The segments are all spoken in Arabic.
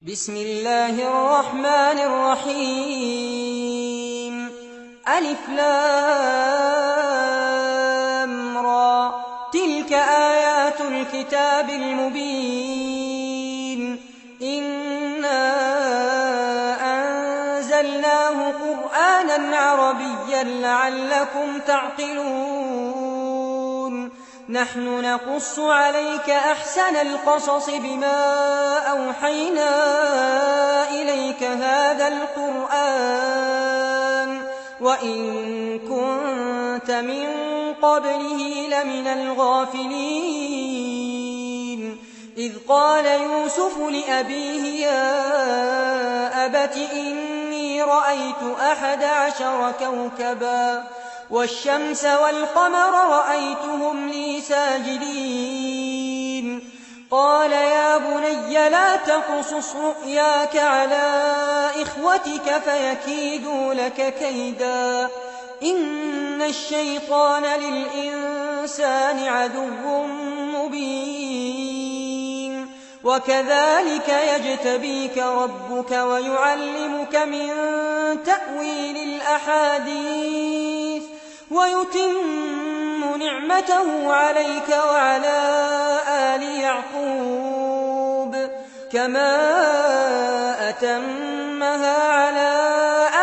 بسم الله الرحمن الرحيم ألف لام را تلك آيات الكتاب المبين إنا أنزلناه قرآنا عربيا لعلكم تعقلون نحن نقص عليك أحسن القصص بما أوحينا إليك هذا القرآن وإن كنت من قبله لمن الغافلين إذ قال يوسف لأبيه يا أبت إني رأيت 11 كوكبا والشمس والقمر رأيتهم لي ساجدين قال يا بني لا تقصص رؤياك على إخوتك فيكيدوا لك كيدا إن الشيطان للإنسان عدو مبين وكذلك يجتبيك ربك ويعلمك من تأويل الأحاديث ويتم نعمته عليك وعلى آل يعقوب كما أتمها على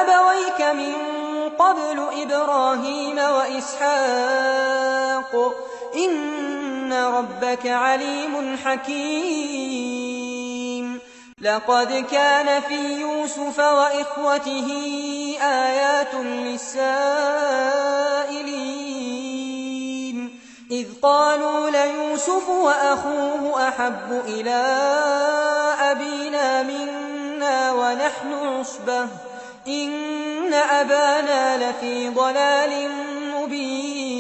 أبويك من قبل إبراهيم وإسحاق إن ربك عليم حكيم لقد كان في يوسف وإخوته آيات للسائلين إذ قالوا ليوسف وأخوه أحب إلى أبينا منا ونحن عصبة إن أبانا لفي ضلال مبين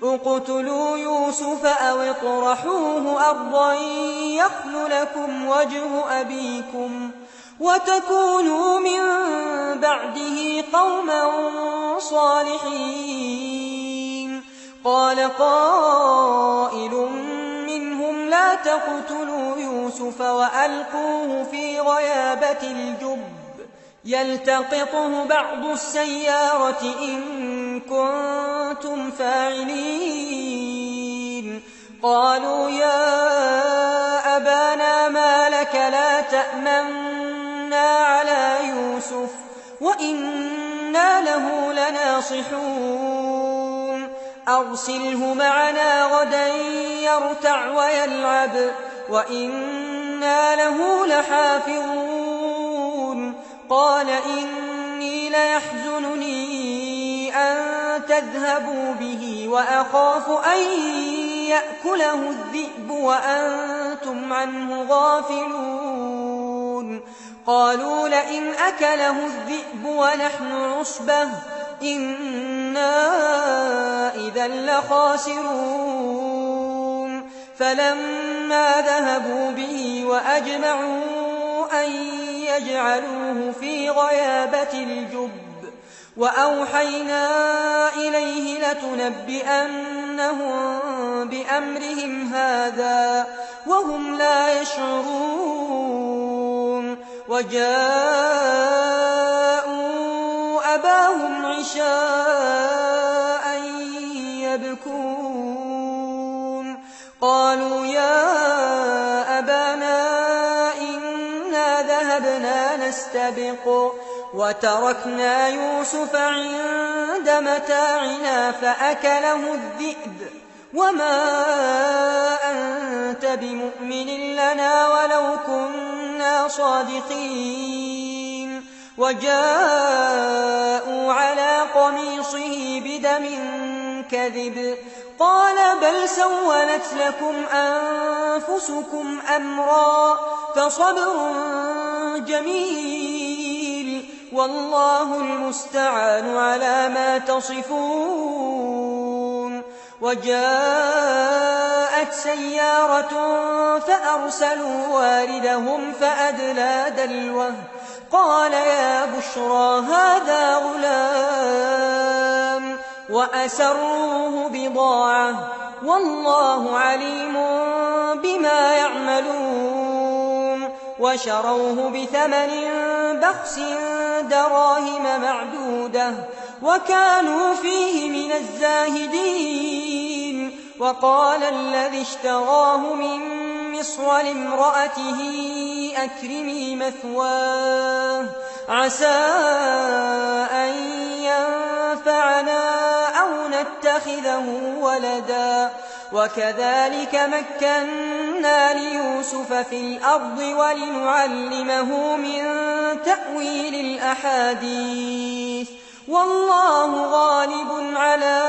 اقتلوا يوسف أو اطرحوه أرضا يخل لكم وجه أبيكم وتكونوا من بعده قوما صالحين قال قائل منهم لا تقتلوا يوسف وألقوه في غيابة الجب يلتقطه بعض السيارة إن كنتم فاعلين قالوا يا أبانا ما لك لا تأمنا على يوسف وإنا له لناصحون أرسله معنا غدا يرتع ويلعب وإنا له لحافظون قال إني ليحزنني أن تذهبوا به وأخاف أن يأكله الذئب وأنتم عنه غافلون قالوا لئن أكله الذئب ونحن عصبة إنا إذا لخاسرون فلما ذهبوا به وأجمعوا أن يجعلوه في غيابة الجب وأوحينا إليه لتنبئنهم بأمرهم هذا وهم لا يشعرون وجاءوا أباهم عشاء يبكون قالوا يا أبانا إنا ذهبنا نستبق وتركنا يوسف عند متاعنا فأكله الذئب وما أنت بمؤمن لنا ولو كنا صادقين وجاءوا على قميصه بدم كذب قال بل سولت لكم أنفسكم أمرا فصبر جميل والله المستعان على ما تصفون وجاءت سيارة فأرسلوا واردهم فأدلى دلوه قال يا بشرى هذا غلام وأسروه بضاعة والله عليم بما يعملون وشروه بثمن بخس دراهم معدودة وكانوا فيه من الزاهدين. وقال الذي اشتراه من مصر لامرأته أكرمي مثواه عسى أن ينفعنا أو نتخذه ولدا. وكذلك مكنا ليوسف في الأرض ولنعلمه من تأويل الأحاديث والله غالب على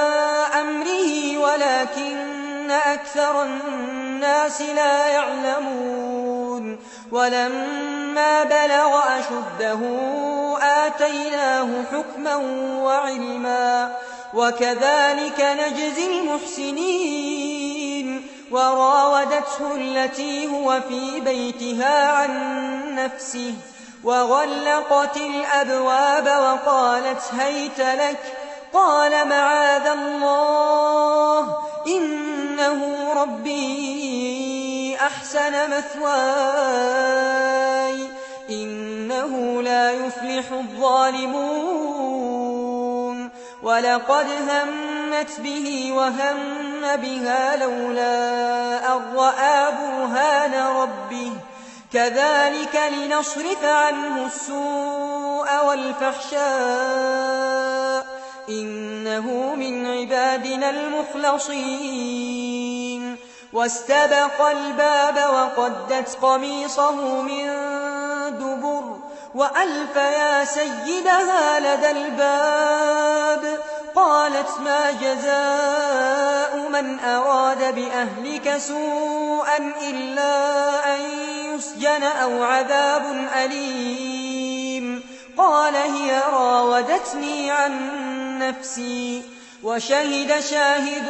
أمره ولكن أكثر الناس لا يعلمون. ولما بلغ أشده آتيناه حكما وعلما وكذلك نجزي المحسنين. وراودته التي هو في بيتها عن نفسه وغلقت الأبواب وقالت هيت لك قال معاذ الله إنه ربي أحسن مثواي إنه لا يفلح الظالمون. ولقد همت به وهم بها لولا أن رأى برهان ربه كذلك لنصرف عنه السوء والفحشاء إنه من عبادنا المخلصين. واستبق الباب وقدت قميصه من دبر وألف يا سيدها لدى الباب قالت ما جزاء من أراد بأهلك سوءا إلا أن يسجن أو عذاب أليم. قال هي راودتني عن نفسي. وشهد شاهد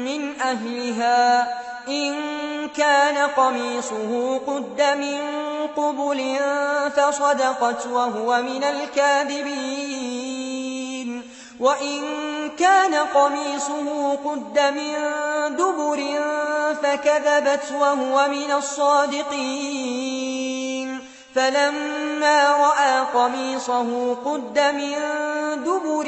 من أهلها إن كان قميصه قد من قبل فصدقت وهو من الكاذبين وإن كان قميصه قد من دبر فكذبت وهو من الصادقين. فلما رأى قميصه قد من دبر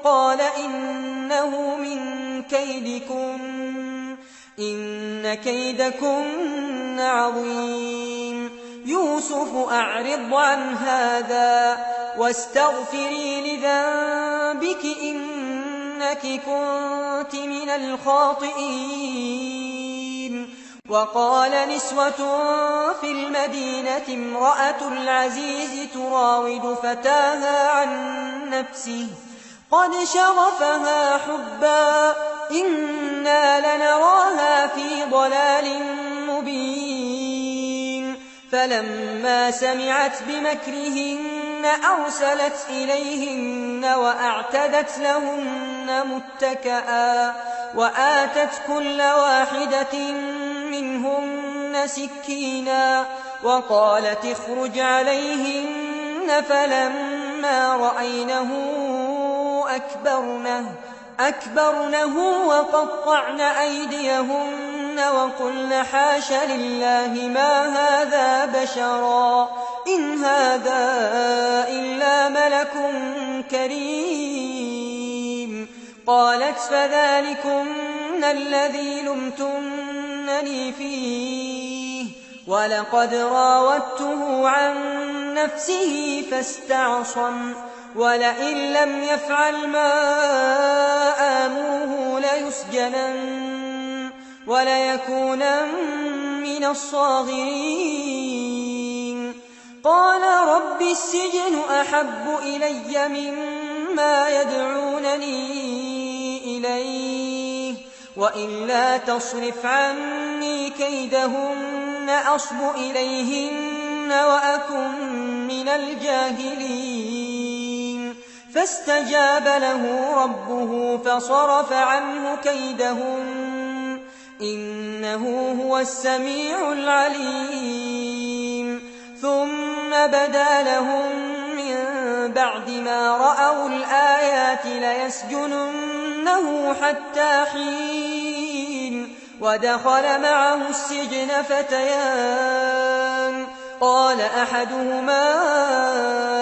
قال إنه من كيدكن إن كيدكن عظيم. يوسف أعرض عن هذا واستغفري لذنبك إنك كنت من الخاطئين. وقال نسوة في المدينة امرأة العزيز تراود فتاها عن نفسه قد شغفها حبا إنا لنراها في ضلال مبين. فلما سمعت بمكرهن أرسلت إليهن وأعتدت لهن متكئا وآتت كل واحدة منهن سكينا وقالت اخرج عليهن. فلما رأينه أكبرنه وقطعن أيديهن وقلن حاش لله ما هذا بشرا إن هذا إلا ملك كريم. قالت فذلكن الذي لمتنني فيه ولقد راودته عن نفسه فاستعصم ولئن لم يفعل ما آمره ليسجنن وليكونن من الصاغرين. قال رب السجن أحب إلي مما يدعونني إليه وإلا تصرف عني كيدهن أصب إليهن وأكن من الجاهلين. فاستجاب له ربه فصرف عنه كيدهن إنه هو السميع العليم. ثم بدا لهم من بعد ما رأوا الآيات ليسجننه حتى حين. ودخل معه السجن فتيان قال أحدهما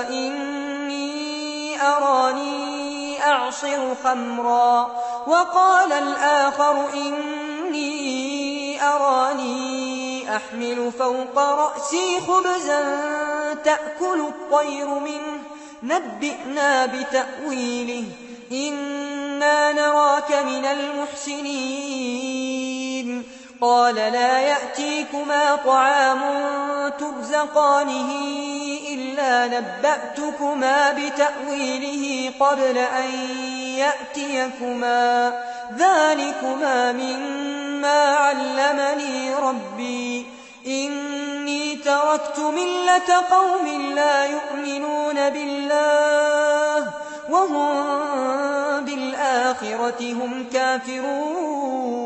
إني أراني أعصر خمرا وقال الآخر إني أراني أحمل فوق رأسي خبزا تأكل الطير منه نبئنا بتأويله إنا نراك من المحسنين قال لا يأتيكما طعام ترزقانه إلا نبأتكما بتأويله قبل أن يأتيكما ذلكما مما علمني ربي إني تركت ملة قوم لا يؤمنون بالله وهم بالآخرة هم كافرون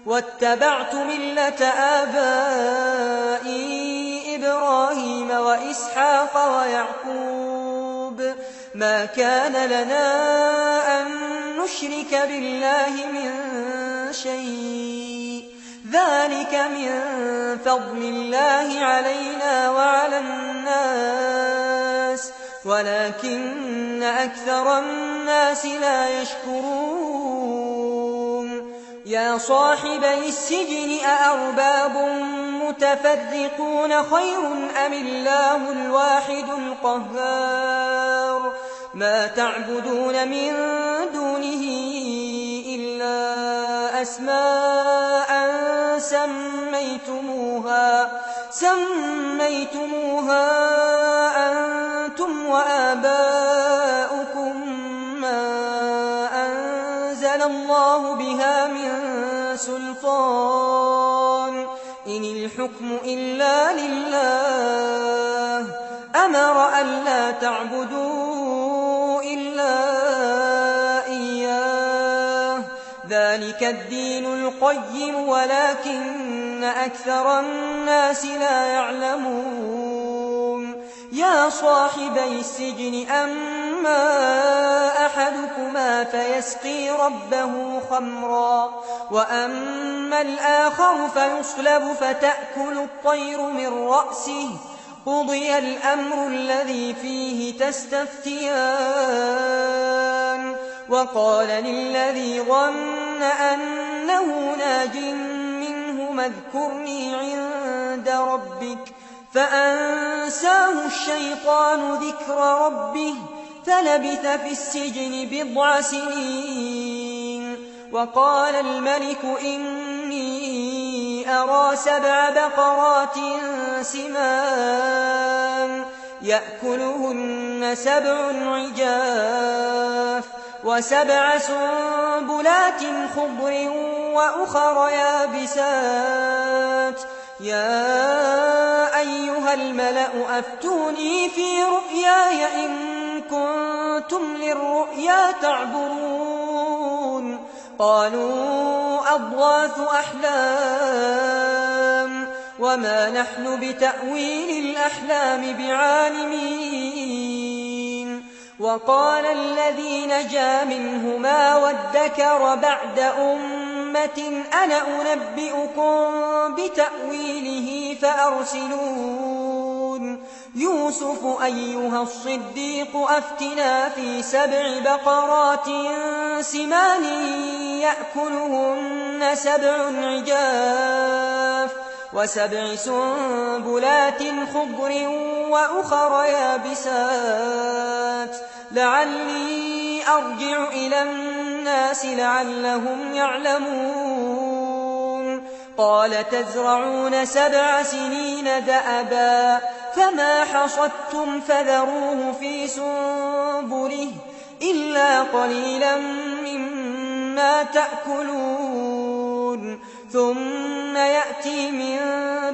واتبعت ملة آبائي إبراهيم وإسحاق ويعقوب ما كان لنا أن نشرك بالله من شيء ذلك من فضل الله علينا وعلى الناس ولكن أكثر الناس لا يشكرون يا صاحبي السجن أأرباب متفرقون خير أم الله الواحد القهار ما تعبدون من دونه إلا أسماء سميتموها أنتم وآباؤكم ما أنزل الله بها من سلطان إن الحكم إلا لله أمر ألا تعبدوا إلا إياه ذلك الدين القيم ولكن أكثر الناس لا يعلمون يا صاحبي السجن أما أحدكما فيسقي ربه خمرا وأما الآخر فيصلب فتأكل الطير من رأسه قضي الأمر الذي فيه تستفتيان وقال للذي ظن أنه ناج منه اذكرني عند ربك فأنساه الشيطان ذكر ربه فلبث في السجن بضع سنين وقال الملك إني أرى 7 بقرات سمان يأكلهن 7 عجاف و7 سنبلات خضر وأخر يابسات يا أيها الملأ أفتوني في رؤياي إن كنتم للرؤيا تعبرون قالوا أضغاث أحلام وما نحن بتأويل الأحلام بعالمين وقال الذي نجا منهما وادكر بعد أمة أنا أنبئكم بتأويله فأرسلون يوسف أيها الصديق أفتنا في 7 بقرات سمان يأكلهن 7 عجاف و7 سنبلات خضر وأخر يابسات لعلي أرجع إلى الناس لعلهم يعلمون قال تزرعون 7 سنين دأبا فما حصدتم فذروه في سنبله إلا قليلا مما تأكلون ثم يأتي من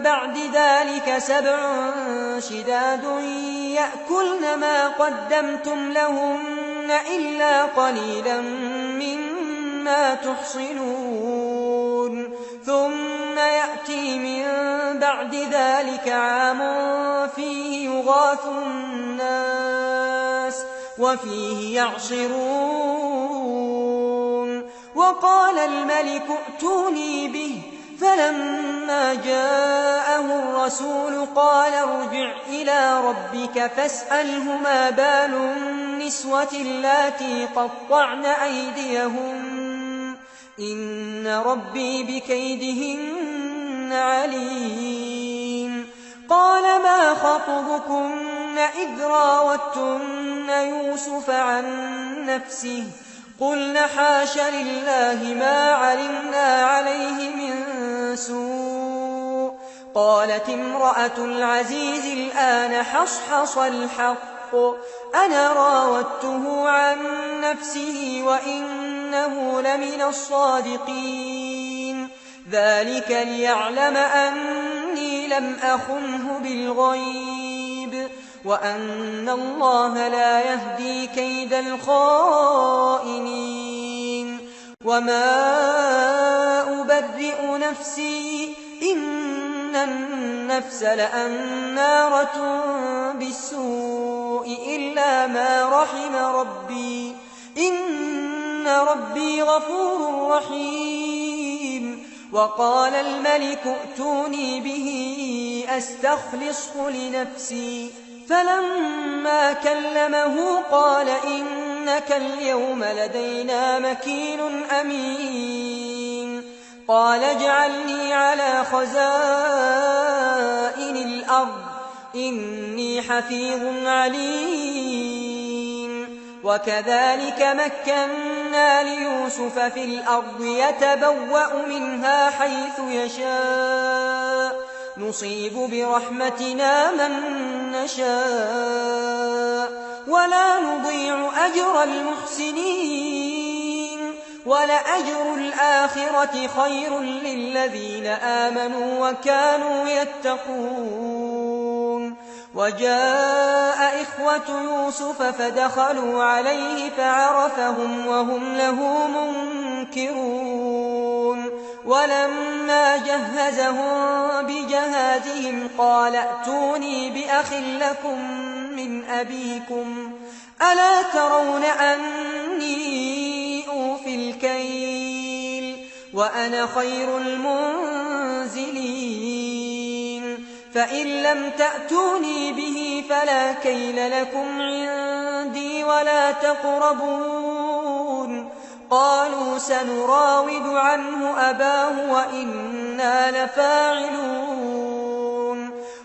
بعد ذلك 7 شداد يأكلن ما قدمتم لهن إلا قليلا مما تحصنون ثم يأتي من بعد ذلك عام فيه يغاث الناس وفيه يعصرون وقال الملك ائتوني به فلما جاءه الرسول قال ارجع إلى ربك فاسأله ما بال النسوة اللاتي قطعن أيديهن إن ربي بكيدهن عليم. قال ما خطبكن إذ راوتن يوسف عن نفسه قلن حاش لله ما علمنا عليه من سوء. قالت امرأة العزيز الآن حصحص الحق أنا راودته عن نفسه وإنه لمن الصادقين. ذلك ليعلم أني لم أخنه بالغيب وأن الله لا يهدي كيد الخائنين. وما أبرئ نفسي إن النفس لأمارة بالسوء إلا ما رحم ربي إن ربي غفور رحيم. وقال الملك ائتوني به أستخلصه لنفسي فلما كلمه قال إنك اليوم لدينا مكين أمين. قال اجعلني على خزائن الأرض إني حفيظ عليم. وكذلك مكنا ليوسف في الأرض يتبوأ منها حيث يشاء نصيب برحمتنا من نشاء ولا نضيع أجر المحسنين. ولأجر الآخرة خير للذين آمنوا وكانوا يتقون. وجاء إخوة يوسف فدخلوا عليه فعرفهم وهم له منكرون. ولما جهزهم بجهازهم قال ائتوني بأخ لكم من أبيكم ألا ترون أني أوفي الكيل وأنا خير المنزلين. فإن لم تأتوني به فلا كيل لكم عندي ولا تقربون. قالوا سنراود عنه أباه وإنا لفاعلون.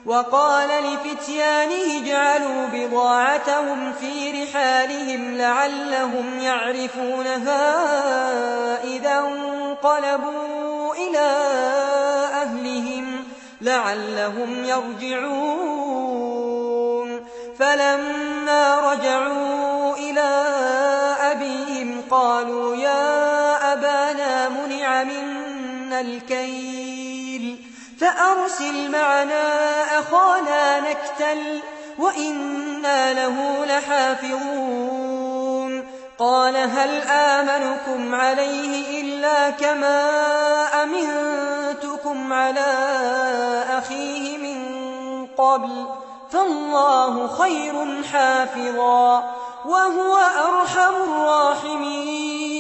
وقال لفتيانه اجعلوا بضاعتهم في رحالهم لعلهم يعرفونها إذا انقلبوا إلى أهلهم لعلهم يرجعون. فلما رجعوا إلى أبيهم قالوا يا أبانا منع منا الكيل فأرسل معنا أخانا نكتل وإنا له لحافظون. قال هل آمنكم عليه إلا كما أمنتكم على أخيه من قبل فالله خير حافظا وهو أرحم الراحمين.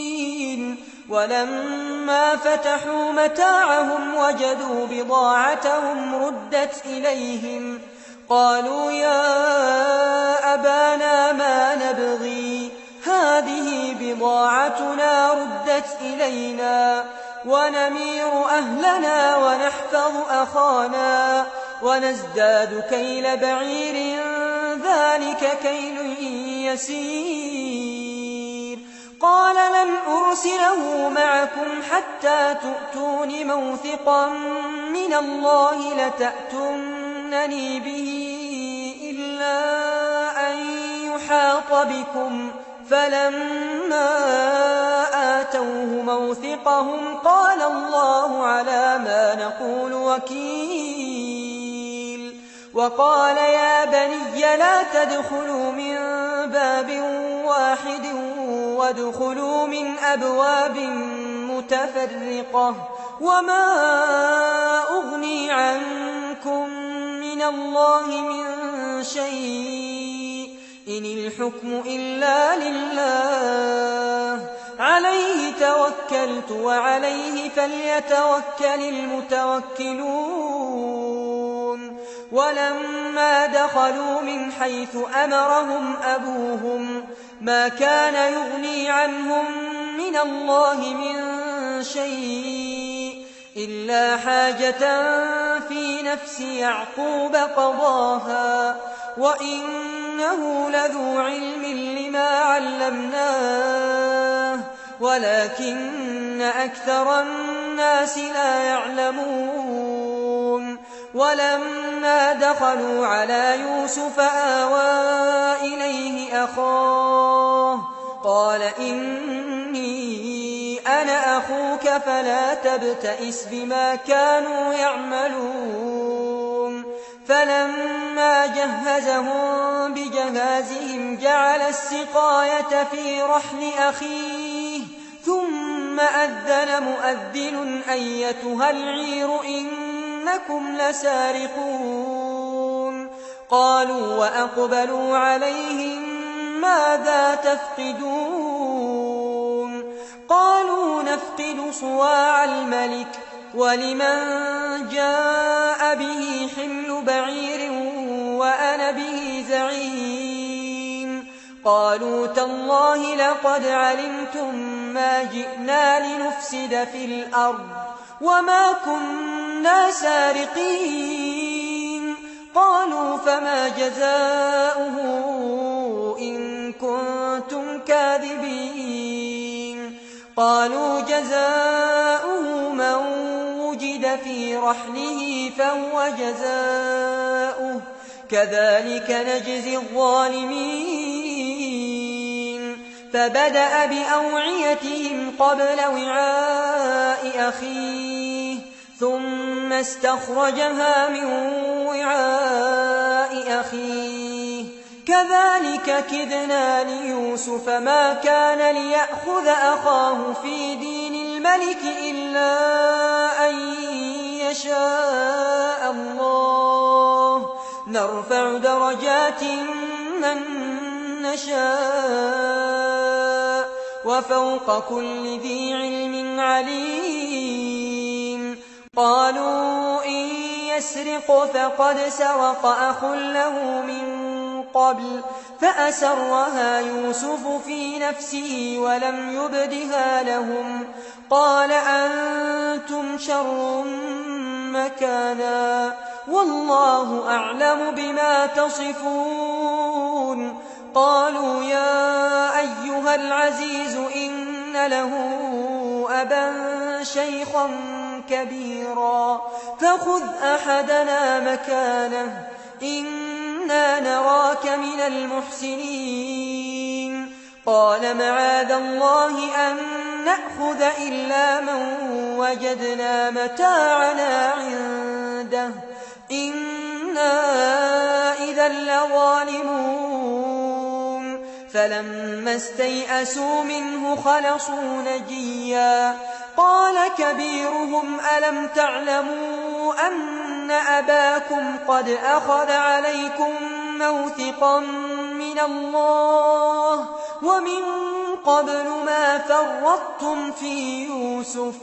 ولما فتحوا متاعهم وجدوا بضاعتهم ردت إليهم قالوا يا أبانا ما نبغي هذه بضاعتنا ردت إلينا ونمير أهلنا ونحفظ أخانا ونزداد كيل بعير ذلك كيل يسير. قال لن أرسله معكم حتى تؤتون موثقا من الله لتأتونني به إلا أن يحاط بكم. فلما آتوه موثقهم قال الله على ما نقول وكيل. وقال يا بني لا تدخلوا من باب واحد وادخلوا من أبواب متفرقة وما أغني عنكم من الله من شيء إن الحكم إلا لله عليه توكلت وعليه فليتوكل المتوكلون ولما دخلوا من حيث أمرهم أبوهم ما كان يغني عنهم من الله من شيء إلا حاجة في نفس يعقوب قضاها وإنه لذو علم لما علمناه ولكن أكثر الناس لا يعلمون ولما دخلوا على يوسف آوى إليه أخاه قال إني أنا أخوك فلا تبتئس بما كانوا يعملون فلما جهزهم بجهازهم جعل السقاية في رحل أخيه ثم أذن مؤذن أيتها العير إنكم لسارقون قالوا وأقبلوا عليهم ماذا تفقدون قالوا نفقد صواع الملك ولمن جاء به حمل بعير وأنا به زعيم قالوا تالله لقد علمتم ما جئنا لنفسد في الأرض وما كنا سارقين قالوا فما جزاؤه إن كنتم كاذبين قالوا جزاؤه من وجد في رحله فهو جزاؤه كذلك نجزي الظالمين فبدأ بأوعيتهم قبل وعاء أخيه ثم استخرجها من وعاء أخيه كذلك كدنا ليوسف ما كان ليأخذ أخاه في دين الملك إلا أن يشاء الله نرفع درجات من نشاء وفوق كل ذي علم عليم قالوا إن يسرق فقد سرق أخ له من قبل فأسرها يوسف في نفسه ولم يبدها لهم قال أنتم شر مكانا والله أعلم بما تصفون قالوا يا أيها العزيز إن له أبا شيخا كبيرا فخذ أحدنا مكانه إنا نراك من المحسنين قال معاذ الله أن نأخذ إلا من وجدنا متاعنا عنده إنا إذا لظالمون فلما استيئسوا منه خلصوا نجيا قال كبيرهم ألم تعلموا أن أباكم قد أخذ عليكم موثقا من الله ومن قبل ما فرطتم في يوسف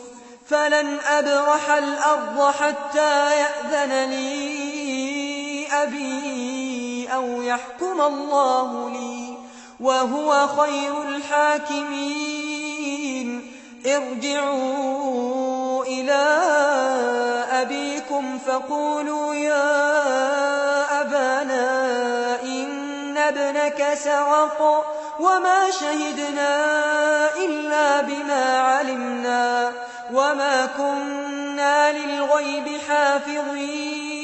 فلن أبرح الأرض حتى يأذن لي أبي أو يحكم الله لي وهو خير الحاكمين ارجعوا إلى أبيكم فقولوا يا أبانا إن ابنك سرق وما شهدنا إلا بما علمنا وما كنا للغيب حافظين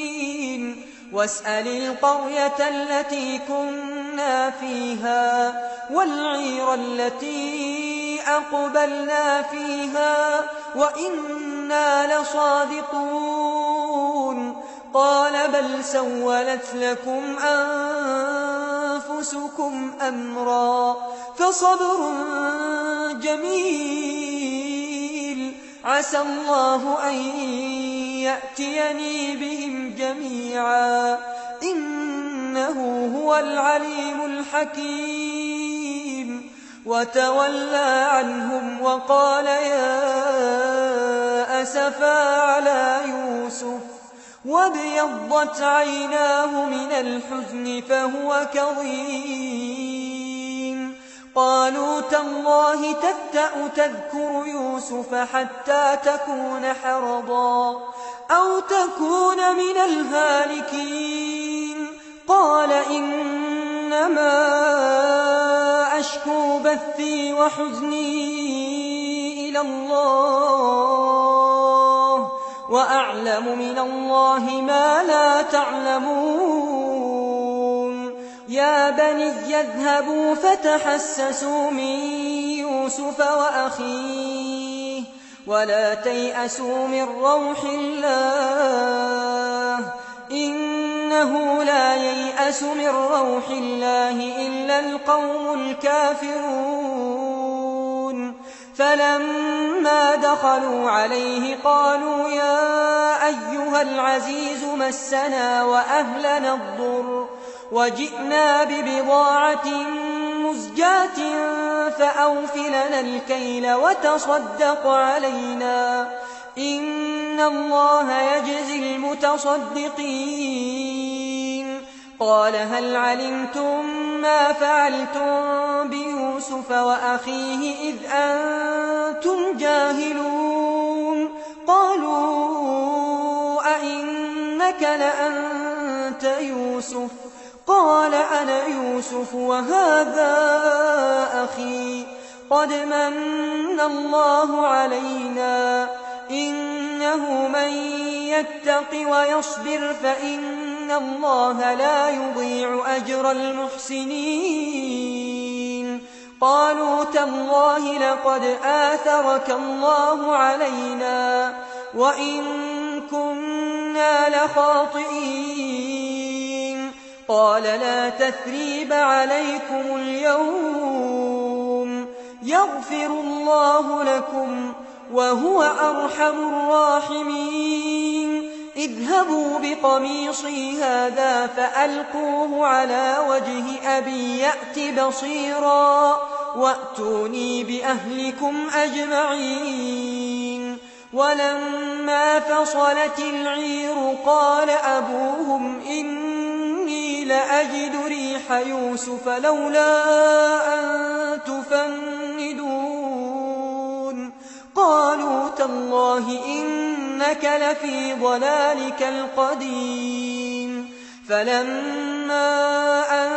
واسأل القرية التي كنا فيها والعير التي أقبلنا فيها وإنا لصادقون قال بل سولت لكم أنفسكم أمرا فصبر جميل عسى الله أن يأتيني بهم جميعا إنه هو العليم الحكيم وتولى عنهم وقال يا أسفا على يوسف وابيضت عيناه من الحزن فهو كظيم. قالوا تالله تفتأ تذكر يوسف حتى تكون حرضا أو تكون من الهالكين. قال إنما أشكو بثي وحزني إلى الله وأعلم من الله ما لا تعلمون. يا بني اذهبوا فتحسسوا من يوسف وأخيه ولا تيأسوا من روح الله إنه لا ييأس من روح الله إلا القوم الكافرون. فلما دخلوا عليه قالوا يا أيها العزيز مسنا وأهلنا الضر وجئنا ببضاعة مزجاة فأوف لنا الكيل وتصدق علينا إن الله يجزي المتصدقين. قال هل علمتم ما فعلتم بيوسف وأخيه إذ أنتم جاهلون؟ قالوا أئنك لأنت يوسف؟ قال أنا يوسف وهذا أخي قد من الله علينا إنه من يتق ويصبر فإن الله لا يضيع أجر المحسنين. قالوا تالله لقد آثرك الله علينا وإن كنا لخاطئين. قال لا تثريب عليكم اليوم يغفر الله لكم وهو أرحم الراحمين. اذهبوا بقميصي هذا فألقوه على وجه أبي يأت بصيرا وأتوني بأهلكم أجمعين. ولما فصلت العير قال أبوهم إني لأجد ريح يوسف لولا أن تفندون. قالوا تالله إنك لفي ضلالك القديم. فلما أن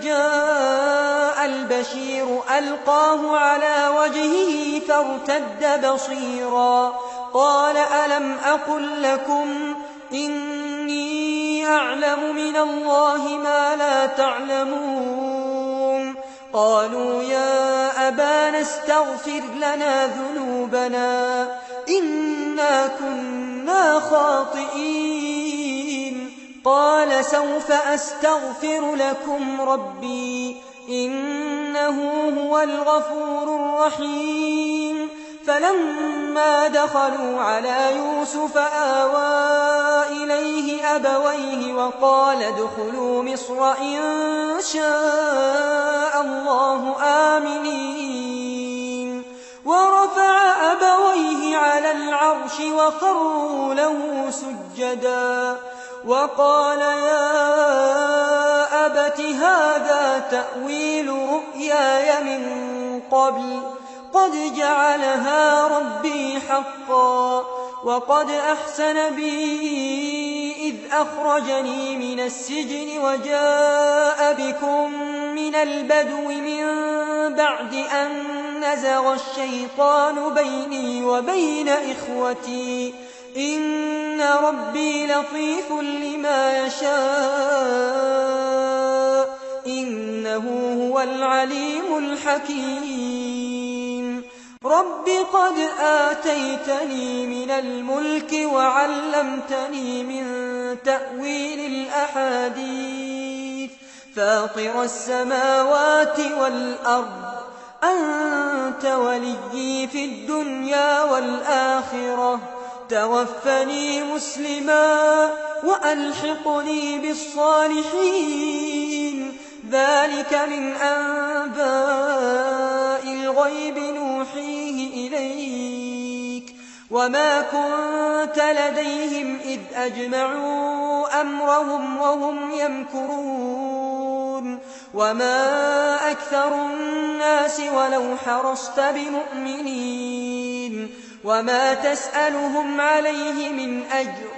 جاء البشير ألقاه على وجهه فارتد بصيرا قال ألم أقل لكم إني أعلم من الله ما لا تعلمون؟ قالوا يا أبانا استغفر لنا ذنوبنا إنا كنا خاطئين. قال سوف أستغفر لكم ربي إنه هو الغفور الرحيم. فلما دخلوا على يوسف آوى إليه أبويه وقال ادخلوا مصر إن شاء الله آمنين. ورفع أبويه على العرش وخروا له سجدا وقال يا أبت هذا تأويل رؤياي من قبل قد جعلها ربي حقا وقد أحسن بي إذ أخرجني من السجن وجاء بكم من البدو من بعد أن نزغ الشيطان بيني وبين إخوتي إن ربي لطيف لما يشاء إنه هو العليم الحكيم. رب قد آتيتني من الملك وعلمتني من تأويل الأحاديث فاطر السماوات والأرض أنت وليي في الدنيا والآخرة توفني مسلما وألحقني بالصالحين. ذلك من أنباء الغيب نوحيه إليك وما كنت لديهم إذ أجمعوا أمرهم وهم يمكرون وما أكثر الناس ولو حرصت بمؤمنين وما تسألهم عليه من أجر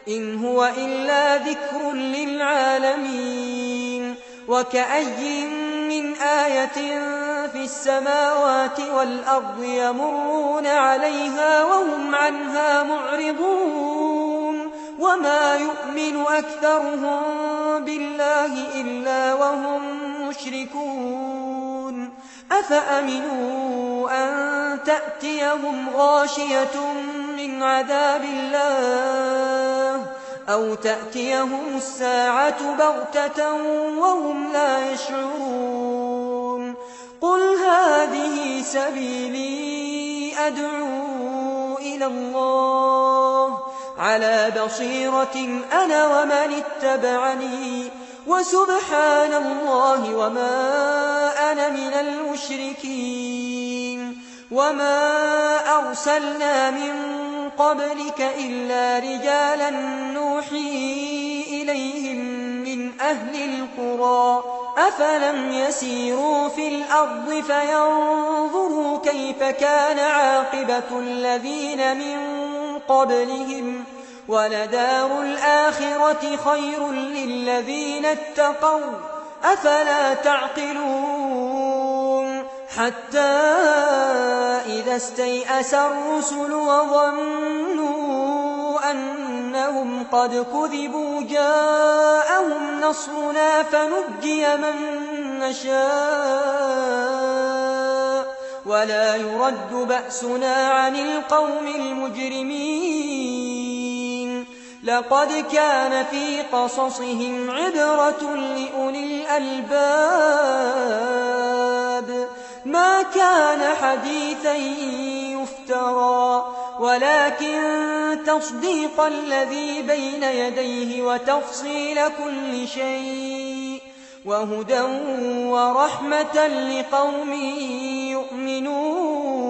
إن هو إلا ذكر للعالمين وكأي من آية في السماوات والأرض يمرون عليها وهم عنها معرضون وما يؤمن أكثرهم بالله إلا وهم مشركون أفأمنوا أن تأتيهم غاشية من عذاب الله أو تأتيهم الساعة بغتة وهم لا يشعرون قل هذه سبيلي أدعو إلى الله على بصيرة أنا ومن اتبعني وسبحان الله وما أنا من المشركين وما أرسلنا من قبلك إلا رجالا نوحي إليهم من أهل القرى أفلم يسيروا في الأرض فينظروا كيف كان عاقبة الذين من قبلهم ولدار الآخرة خير للذين اتقوا أفلا تعقلون حتى إذا استيأس الرسل وظنوا أنهم قد كذبوا جاءهم نصرنا فنجي من نشاء ولا يرد بأسنا عن القوم المجرمين لقد كان في قصصهم عبرة لأولي الألباب ما كان حديثا يفترى ولكن تصديق الذي بين يديه وتفصيل كل شيء وهدى ورحمة لقوم يؤمنون